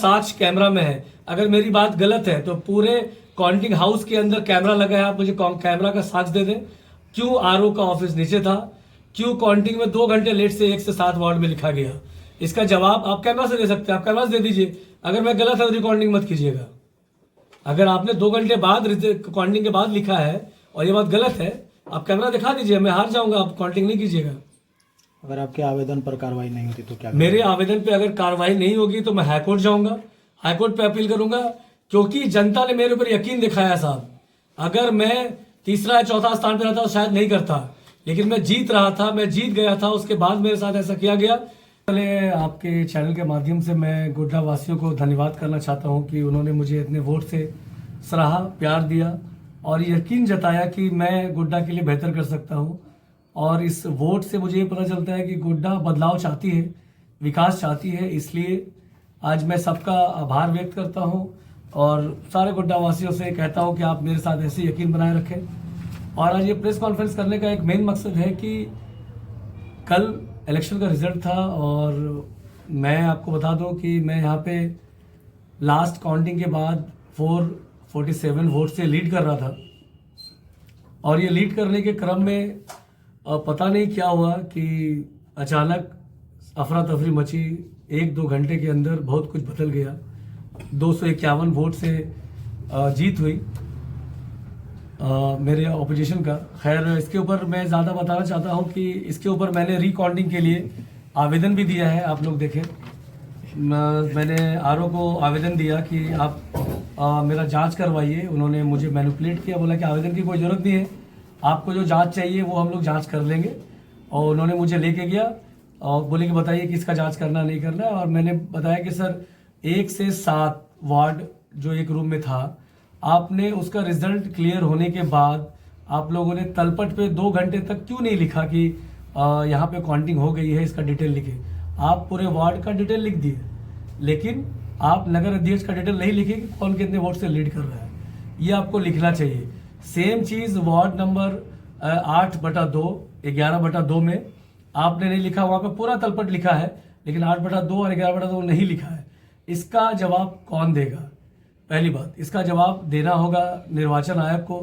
साक्ष्य कैमरा में है। अगर मेरी बात गलत है तो पूरे काउंटिंग हाउस के अंदर कैमरा लगा है, आप मुझे कैमरा का साक्ष्य दे दें। क्यों आरओ का ऑफिस नीचे था, क्यों काउंटिंग में 2 घंटे लेट से 1 से 7 वार्ड में लिखा गया, इसका जवाब आप कैमरा से दे सकते हैं। आप कैमरा से दे दीजिए। अगर मैं गलत है तो रिकॉर्डिंग मत कीजिएगा। अगर आपने 2 घंटे बाद काउंटिंग के बाद लिखा है और ये बात गलत है, आप कैमरा दिखा दीजिए। मैं हार जाऊंगा, आप काउंटिंग नहीं कीजिएगा। अगर आपके आवेदन पर कार्रवाई नहीं होती तो क्या मेरे आवेदन पे अगर कार्रवाई नहीं होगी तो मैं हाईकोर्ट जाऊंगा, हाईकोर्ट पे अपील करूंगा, क्योंकि जनता ने मेरे ऊपर यकीन दिखाया साहब। अगर मैं तीसरा या चौथा स्थान पर रहता तो शायद नहीं करता, लेकिन मैं जीत रहा था, मैं जीत गया था, उसके बाद मेरे साथ ऐसा किया गया। पहले आपके चैनल के माध्यम से मैं गोड्डा वासियों को धन्यवाद करना चाहता हूं कि उन्होंने मुझे इतने वोट से सराहा, प्यार दिया और यकीन जताया कि मैं गोड्डा के लिए बेहतर कर सकता हूं। और इस वोट से मुझे ये पता चलता है कि गोड्डा बदलाव चाहती है, विकास चाहती है। इसलिए आज मैं सबका आभार व्यक्त करता हूं और सारे गोड्डा वासियों से कहता हूं कि आप मेरे साथ ऐसे यकीन बनाए रखें। और आज ये प्रेस कॉन्फ्रेंस करने का एक मेन मकसद है कि कल इलेक्शन का रिजल्ट था और मैं आपको बता दूं कि मैं यहाँ पे लास्ट काउंटिंग के बाद 447 वोट से लीड कर रहा था। और ये लीड करने के क्रम में पता नहीं क्या हुआ कि अचानक अफरा तफरी मची। 1-2 घंटे के अंदर बहुत कुछ बदल गया। 251 वोट से जीत हुई मेरे ऑपोजिशन का। खैर, इसके ऊपर मैं ज़्यादा बताना चाहता हूँ कि इसके ऊपर मैंने रिकाउंटिंग के लिए आवेदन भी दिया है। आप लोग देखें, मैंने आरओ को आवेदन दिया कि आप मेरा जांच करवाइए। उन्होंने मुझे मैनिपुलेट किया, बोला कि आवेदन की कोई ज़रूरत नहीं है, आपको जो जांच चाहिए वो हम लोग जांच कर लेंगे। और उन्होंने मुझे लेके गया और बोले कि बताइए किसका जांच करना नहीं करना है। और मैंने बताया कि सर 1 से 7 वार्ड जो एक रूम में था, आपने उसका रिजल्ट क्लियर होने के बाद आप लोगों ने तलपट पे 2 घंटे तक क्यों नहीं लिखा कि यहाँ पे काउंटिंग हो गई है, इसका डिटेल लिखे। आप पूरे वार्ड का डिटेल लिख दिए, लेकिन आप नगर अध्यक्ष का डिटेल नहीं लिखे कि कौन कितने वोट से लीड कर रहा है। ये आपको लिखना चाहिए। सेम चीज़ वार्ड नंबर 8/2, 11/2 में आपने नहीं लिखा। वहाँ पे पूरा तलपट लिखा है, लेकिन 8/2 और 11/2 नहीं लिखा है। इसका जवाब कौन देगा? पहली बात, इसका जवाब देना होगा निर्वाचन आयोग को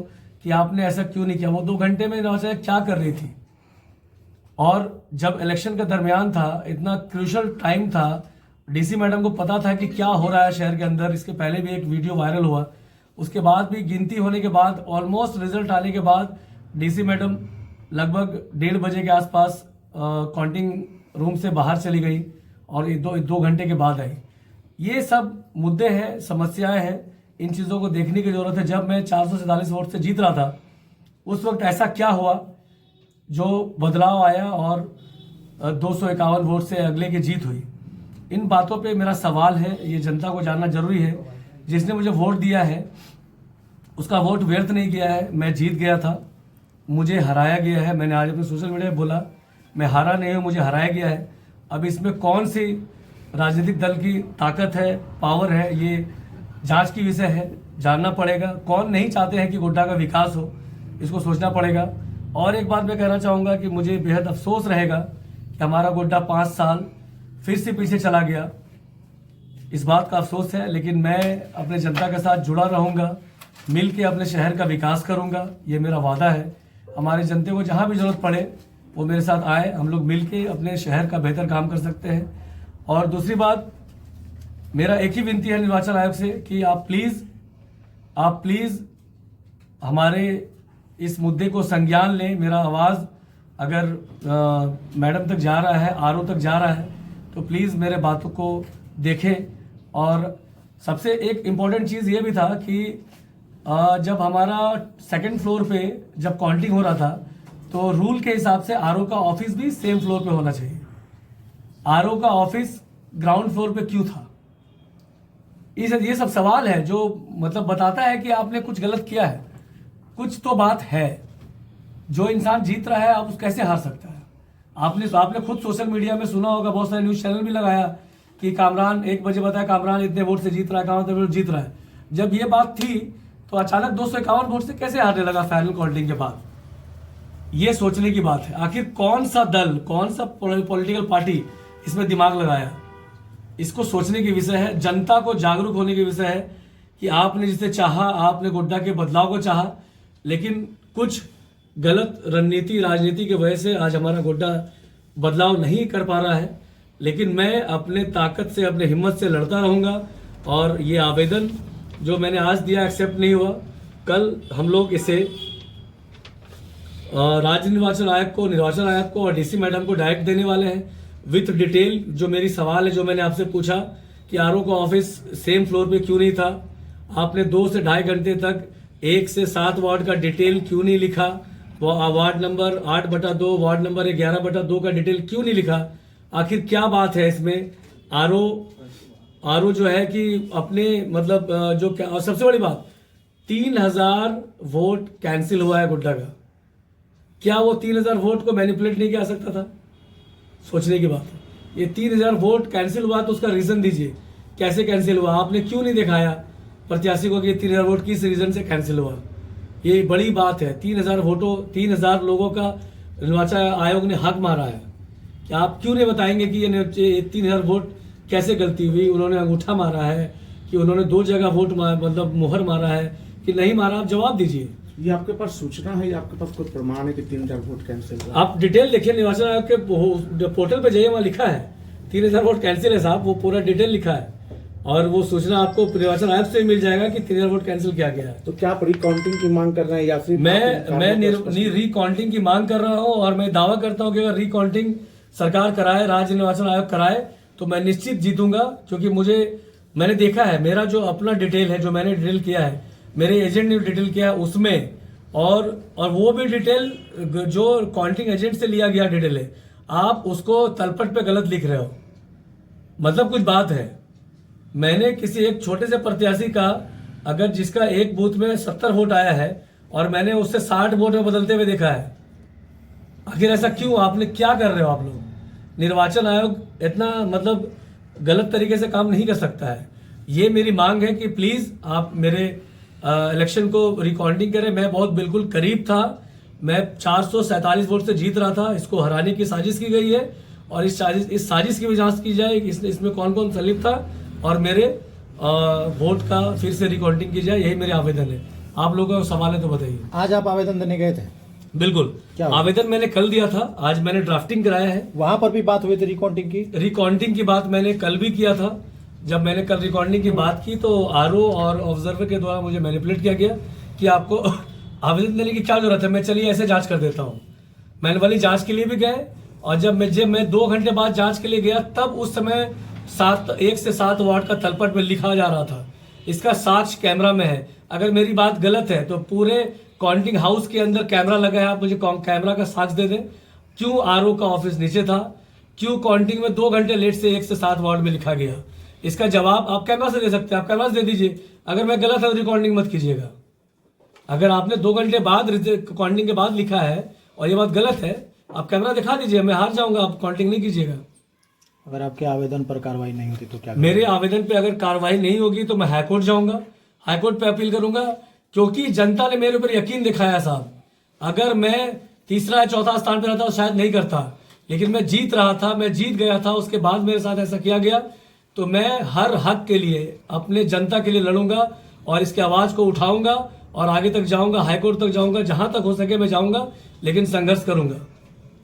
कि आपने ऐसा क्यों नहीं किया। वो 2 घंटे में निर्वाचन आयोग क्या कर रही थी? और जब इलेक्शन का दरमियान था, इतना क्रूशल टाइम था, डीसी मैडम को पता था कि क्या हो रहा है शहर के अंदर। इसके पहले भी एक वीडियो वायरल हुआ। उसके बाद भी गिनती होने के बाद, ऑलमोस्ट रिजल्ट आने के बाद, डीसी मैडम लगभग 1:30 बजे के आसपास काउंटिंग रूम से बाहर चली गई और 2 घंटे के बाद आई। ये सब मुद्दे हैं, समस्याएं हैं, इन चीज़ों को देखने की ज़रूरत है। जब मैं 447 वोट से जीत रहा था, उस वक्त ऐसा क्या हुआ जो बदलाव आया और 251 वोट से अगले की जीत हुई? इन बातों पे मेरा सवाल है, ये जनता को जानना जरूरी है। जिसने मुझे वोट दिया है उसका वोट व्यर्थ नहीं किया है। मैं जीत गया था, मुझे हराया गया है। मैंने आज अपने सोशल मीडिया पे बोला, मैं हारा नहीं हूँ, मुझे हराया गया है। अब इसमें कौन सी राजनीतिक दल की ताकत है, पावर है, ये जांच की विषय है, जानना पड़ेगा। कौन नहीं चाहते हैं कि गोड्डा का विकास हो, इसको सोचना पड़ेगा। और एक बात मैं कहना चाहूँगा कि मुझे बेहद अफसोस रहेगा कि हमारा गोड्डा 5 साल फिर से पीछे चला गया। इस बात का अफसोस है, लेकिन मैं अपने जनता के साथ जुड़ा रहूँगा, मिल के अपने शहर का विकास करूँगा, ये मेरा वादा है। हमारे जनते को जहाँ भी ज़रूरत पड़े वो मेरे साथ आए, हम लोग मिल के अपने शहर का बेहतर काम कर सकते हैं। और दूसरी बात, मेरा एक ही विनती है निर्वाचन आयोग से कि आप प्लीज़ हमारे इस मुद्दे को संज्ञान लें। मेरा आवाज़ अगर मैडम तक जा रहा है, आरओ तक जा रहा है, तो प्लीज़ मेरे बातों को देखें। और सबसे एक इम्पॉर्टेंट चीज़ ये भी था कि जब हमारा 2nd फ्लोर पे जब काउंटिंग हो रहा था, तो रूल के हिसाब से आरओ का ऑफिस भी सेम फ्लोर पे होना चाहिए। आरओ का ऑफिस ग्राउंड फ्लोर पे क्यों था? ये सब सवाल है जो मतलब बताता है कि आपने कुछ गलत किया है। कुछ तो बात है। जो इंसान जीत रहा है, आप उस कैसे हार सकता है? आपने खुद सोशल मीडिया में सुना होगा, बहुत सारे न्यूज़ चैनल भी लगाया कि कामरान 1 बजे बताया कामरान इतने वोट से जीत रहा है, कामरान इतने वोट जीत रहा है। जब ये बात थी तो अचानक 251 वोट से कैसे हारने लगा फाइनल काउंटिंग के बाद? ये सोचने की बात है। आखिर कौन सा दल, कौन सा पॉलिटिकल पार्टी इसमें दिमाग लगाया? इसको सोचने की विषय है, जनता को जागरूक होने की विषय है कि आपने जिसे चाहा, आपने गोड्डा के बदलाव को चाहा, लेकिन कुछ गलत रणनीति राजनीति की वजह से आज हमारा गोड्डा बदलाव नहीं कर पा रहा है। लेकिन मैं अपने ताकत से, अपने हिम्मत से लड़ता रहूँगा और ये आवेदन जो मैंने आज दिया एक्सेप्ट नहीं हुआ, कल हम लोग इसे राज्य निर्वाचन आयोग को और डीसी मैडम को डायरेक्ट देने वाले हैं विथ डिटेल। जो मेरी सवाल है, जो मैंने आपसे पूछा कि आरओ का ऑफिस सेम फ्लोर पे क्यों नहीं था, आपने 2 से ढाई घंटे तक 1 से 7 वार्ड का डिटेल क्यों नहीं लिखा, वो वार्ड नंबर 8/2, वार्ड नंबर 11/2 का डिटेल क्यों नहीं लिखा, आखिर क्या बात है इसमें। आरओ जो है कि अपने मतलब जो क्या, और सबसे बड़ी बात 3000 वोट कैंसिल हुआ है गोड्डा का, क्या वो 3000 वोट को मैनिपुलेट नहीं किया सकता था? सोचने की बात है। ये 3000 वोट कैंसिल हुआ तो उसका रीजन दीजिए, कैसे कैंसिल हुआ, आपने क्यों नहीं दिखाया प्रत्याशी को कि 3000 वोट किस रीजन से कैंसिल हुआ। ये बड़ी बात है। 3000 लोगों का निर्वाचन आयोग ने हक मारा है, कि आप क्यों नहीं बताएंगे कि ये 3000 वोट कैसे गलती हुई। उन्होंने अंगूठा मारा है कि उन्होंने 2 जगह वोट मतलब मोहर मारा है कि नहीं मारा, आप जवाब दीजिए। ये आपके पास सूचना है या आपके पास कोई प्रमाण है कि 3000 वोट कैंसिल हुआ? आप डिटेल देखिए, निर्वाचन आयोग के पोर्टल पे जाइए, वहाँ लिखा है 3000 वोट कैंसिल है साहब, वो पूरा डिटेल लिखा है और वो सूचना आपको निर्वाचन आयोग से मिल जाएगा कि 3000 वोट कैंसिल किया गया है। तो क्या आप रिकाउंटिंग की मांग कर रहे हैं या फिर मैं रिकाउंटिंग की मांग कर रहा हूँ और मैं दावा करता हूँ कि अगर रिकाउंटिंग सरकार कराए, राज्य निर्वाचन आयोग कराए तो मैं निश्चित जीतूंगा, क्योंकि मैंने देखा है, मेरा जो अपना डिटेल है, जो मैंने डिटेल किया है, मेरे एजेंट ने डिटेल किया है उसमें, और वो भी डिटेल जो काउंटिंग एजेंट से लिया गया डिटेल है, आप उसको तलपट पे गलत लिख रहे हो। मतलब कुछ बात है। मैंने किसी एक छोटे से प्रत्याशी का, अगर जिसका एक बूथ में 70 वोट आया है और मैंने उससे 60 वोट में बदलते हुए देखा है, आखिर ऐसा क्यों? आपने क्या कर रहे हो आप लोग? निर्वाचन आयोग इतना मतलब गलत तरीके से काम नहीं कर सकता है। ये मेरी मांग है कि प्लीज आप मेरे इलेक्शन को रिकॉर्डिंग करें। मैं बहुत बिल्कुल करीब था, मैं 447 वोट से जीत रहा था। इसको हराने की साजिश की गई है और इस साजिश की भी जांच की जाए कि इसमें कौन कौन संलिप्त था और मेरे वोट का फिर से रिकॉर्डिंग की जाए। यही मेरे आवेदन है। आप लोगों का सवाल है तो बताइए। आज आप आवेदन देने गए थे? बिल्कुल, क्या आवेदन मैंने कल दिया था, आज मैंने ड्राफ्टिंग कराया है। वहां पर भी बात हुई थी रिकाउंटिंग की? रिकॉर्डिंग की बात मैंने कल भी किया था। जब मैंने कल रिकॉर्डिंग की बात की तो आरओ और ऑब्जर्वर के द्वारा मुझे मैनिपुलेट किया गया कि आपको आवेदन देने की क्या जरूरत है, मैं चलिए ऐसे जांच कर देता हूँ। मैनुअली जांच के लिए भी गए और जब मैं 2 घंटे बाद जांच के लिए गया तब उस समय 1 से 7 वार्ड का तलपट में लिखा जा रहा था। इसका साक्ष्य कैमरा में है। अगर मेरी बात गलत है तो पूरे काउंटिंग हाउस के अंदर कैमरा लगा है, आप मुझे कैमरा का साक्ष्य दे दें। क्यों आरओ का ऑफिस नीचे था? क्यों काउंटिंग में 2 घंटे लेट से 1 से 7 वार्ड में लिखा गया? इसका जवाब आप कैमरा से दे सकते हैं, आप कैमरा से दे दीजिए। अगर मैं गलत है तो रिकॉर्डिंग मत कीजिएगा। अगर आपने 2 घंटे बाद काउंटिंग के बाद लिखा है और ये बात गलत है, आप कैमरा दिखा दीजिए, मैं हार जाऊंगा, आप काउंटिंग नहीं कीजिएगा। अगर आपके आवेदन पर कार्रवाई नहीं होती तो क्या? मेरे आवेदन पे अगर कार्रवाई नहीं होगी तो मैं हाईकोर्ट जाऊंगा, हाईकोर्ट पे अपील करूंगा, क्योंकि जनता ने मेरे ऊपर यकीन दिखाया साहब। अगर मैं तीसरा या चौथा स्थान पर रहता तो शायद नहीं करता, लेकिन मैं जीत रहा था, मैं जीत गया था, उसके बाद मेरे साथ ऐसा किया गया। तो मैं हर हक के लिए, अपने जनता के लिए लड़ूंगा और इसकी आवाज को उठाऊंगा और आगे तक जाऊंगा, हाईकोर्ट तक जाऊंगा, जहां तक हो सके मैं जाऊंगा, लेकिन संघर्ष करूंगा।